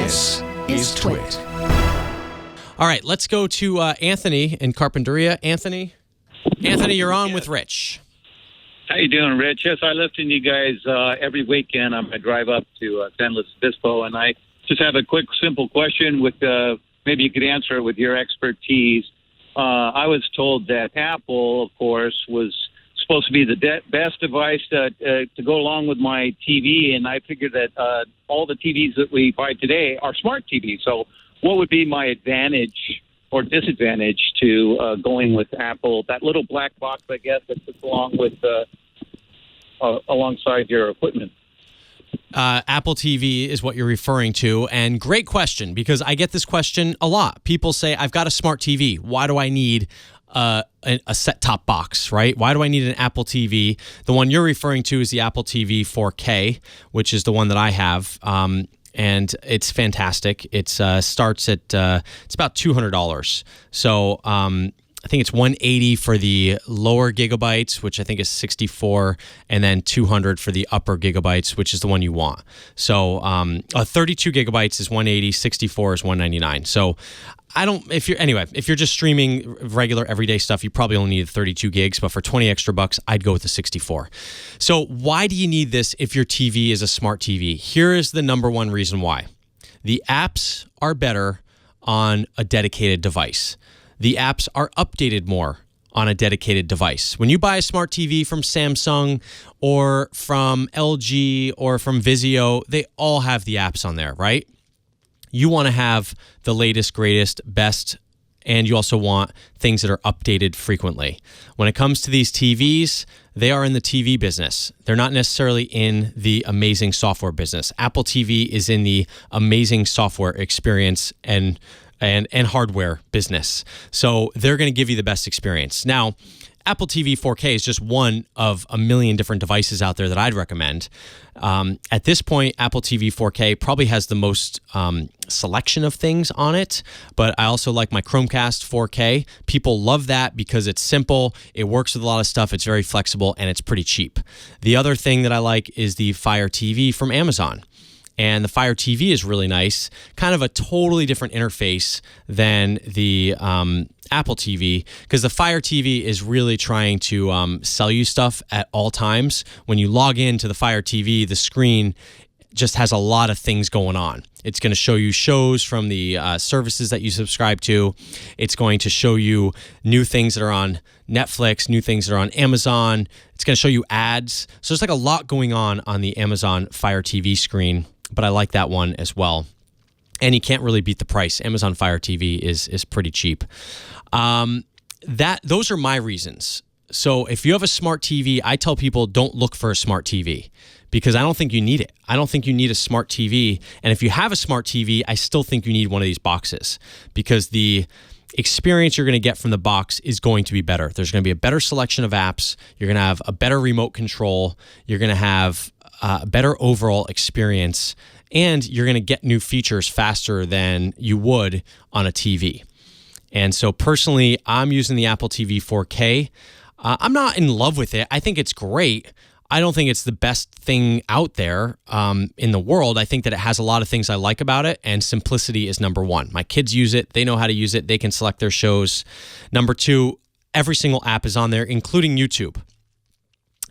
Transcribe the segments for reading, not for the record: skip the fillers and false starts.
This is TWiT. All right, let's go to Anthony in Carpinteria. Anthony, you're on with Rich. How you doing, Rich? Yes, I listen to you guys every weekend on my drive up to San Luis Obispo, and I just have a quick, simple question with maybe you could answer it with your expertise. I was told that Apple, of course, was supposed to be the best device to go along with my TV, and I figured that all the TVs that we buy today are smart TVs. So what would be my advantage or disadvantage to going with Apple, that little black box, I guess, that sits along with alongside your equipment? Apple TV is what you're referring to, and great question, because I get this question a lot. People say, I've got a smart TV. Why do I need a set-top box, right? Why do I need an Apple TV? The one you're referring to is the Apple TV 4K, which is the one that I have, and it's fantastic. It starts at it's about $200. So I think it's $180 for the lower gigabytes, which I think is 64, and then $200 for the upper gigabytes, which is the one you want. So 32 gigabytes is $180, 64 is $199. So if you're just streaming regular everyday stuff, you probably only need 32 gigs, but for 20 extra bucks, I'd go with the 64. So why do you need this if your TV is a smart TV? Here is the number one reason why. The apps are better on a dedicated device. The apps are updated more on a dedicated device. When you buy a smart TV from Samsung or from LG or from Vizio, they all have the apps on there, right? You want to have the latest, greatest, best, and you also want things that are updated frequently. When it comes to these TVs, they are in the TV business. They're not necessarily in the amazing software business. Apple TV is in the amazing software experience and hardware business. So they're going to give you the best experience. Now, Apple TV 4K is just one of a million different devices out there that I'd recommend. At this point, Apple TV 4K probably has the most selection of things on it, but I also like my Chromecast 4K. People love that because it's simple, it works with a lot of stuff, it's very flexible, and it's pretty cheap. The other thing that I like is the Fire TV from Amazon. And the Fire TV is really nice, kind of a totally different interface than the Apple TV, because the Fire TV is really trying to sell you stuff at all times. When you log into the Fire TV, the screen just has a lot of things going on. It's going to show you shows from the services that you subscribe to. It's going to show you new things that are on Netflix, new things that are on Amazon. It's going to show you ads. So there's like a lot going on the Amazon Fire TV screen, but I like that one as well. And you can't really beat the price. Amazon Fire TV is pretty cheap. Those are my reasons. So if you have a smart TV, I tell people don't look for a smart TV because I don't think you need it. I don't think you need a smart TV. And if you have a smart TV, I still think you need one of these boxes because the experience you're going to get from the box is going to be better. There's going to be a better selection of apps. You're going to have a better remote control. You're going to have a better overall experience, and you're going to get new features faster than you would on a TV. And so personally, I'm using the Apple TV 4K. I'm not in love with it. I think it's great. I don't think it's the best thing out there in the world. I think that it has a lot of things I like about it, and simplicity is number one. My kids use it. They know how to use it. They can select their shows. Number two, every single app is on there, including YouTube.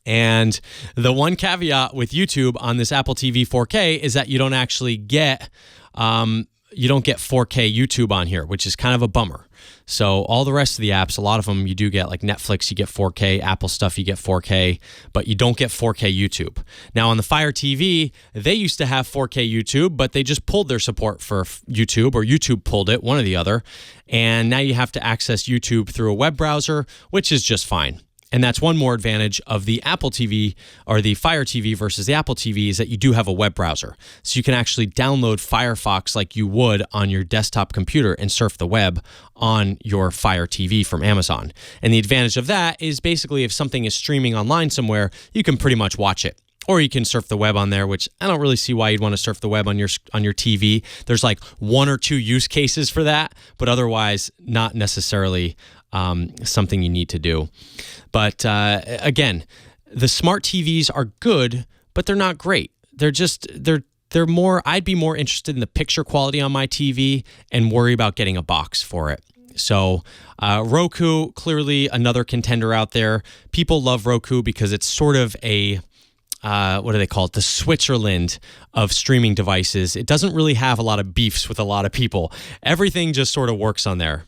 And the one caveat with YouTube on this Apple TV 4K is that you don't actually get 4K YouTube on here, which is kind of a bummer. So all the rest of the apps, a lot of them you do get, like Netflix, you get 4K, Apple stuff, you get 4K, but you don't get 4K YouTube. Now on the Fire TV, they used to have 4K YouTube, but they just pulled their support for YouTube, or YouTube pulled it, one or the other. And now you have to access YouTube through a web browser, which is just fine. And that's one more advantage of the Apple TV or the Fire TV versus the Apple TV is that you do have a web browser. So you can actually download Firefox like you would on your desktop computer and surf the web on your Fire TV from Amazon. And the advantage of that is basically if something is streaming online somewhere, you can pretty much watch it. Or you can surf the web on there, which I don't really see why you'd want to surf the web on your TV. There's like one or two use cases for that, but otherwise not necessarily something you need to do. But again, the smart TVs are good, but they're not great. They're I'd be more interested in the picture quality on my TV and worry about getting a box for it. So Roku, clearly another contender out there. People love Roku because it's sort of a, what do they call it? The Switzerland of streaming devices. It doesn't really have a lot of beefs with a lot of people. Everything just sort of works on there.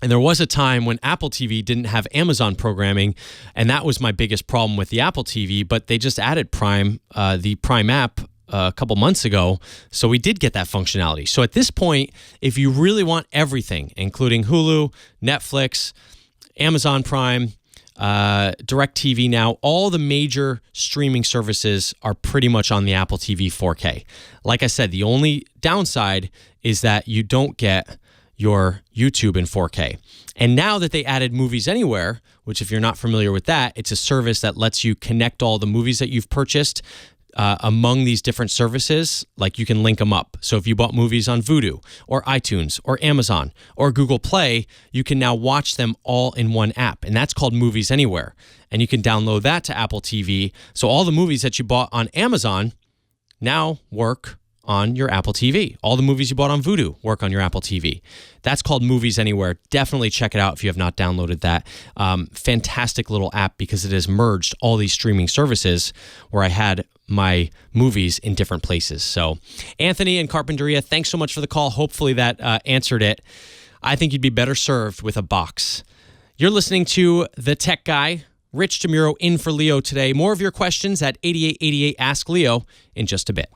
And there was a time when Apple TV didn't have Amazon programming, and that was my biggest problem with the Apple TV, but they just added Prime, the Prime app, a couple months ago, so we did get that functionality. So at this point, if you really want everything, including Hulu, Netflix, Amazon Prime, DirecTV Now, all the major streaming services are pretty much on the Apple TV 4K. Like I said, the only downside is that you don't get your YouTube in 4K. And now that they added Movies Anywhere, which if you're not familiar with that, it's a service that lets you connect all the movies that you've purchased among these different services. Like you can link them up. So if you bought movies on Vudu or iTunes or Amazon or Google Play, you can now watch them all in one app. And that's called Movies Anywhere. And you can download that to Apple TV. So all the movies that you bought on Amazon now work on your Apple TV. All the movies you bought on Vudu work on your Apple TV. That's called Movies Anywhere. Definitely check it out if you have not downloaded that. Fantastic little app because it has merged all these streaming services where I had my movies in different places. So Anthony and Carpinteria, thanks so much for the call. Hopefully that answered it. I think you'd be better served with a box. You're listening to The Tech Guy. Rich DeMuro in for Leo today. More of your questions at 8888 Ask Leo in just a bit.